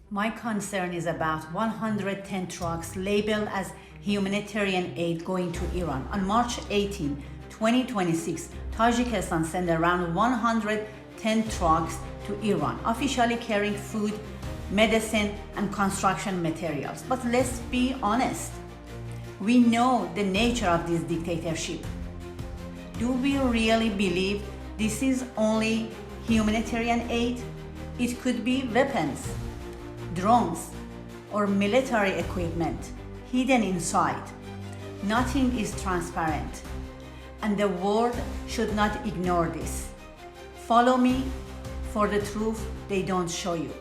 My concern is about 110 trucks labeled as humanitarian aid going to Iran. On March 18, 2026, Tajikistan sent around 110 trucks to Iran, officially carrying food, medicine, and construction materials. But let's be honest, we know the nature of this dictatorship. Do we really believe this is only humanitarian aid? It could be weapons, drones, or military equipment hidden inside. Nothing is transparent, and the world should not ignore this. Follow me for the truth they don't show you.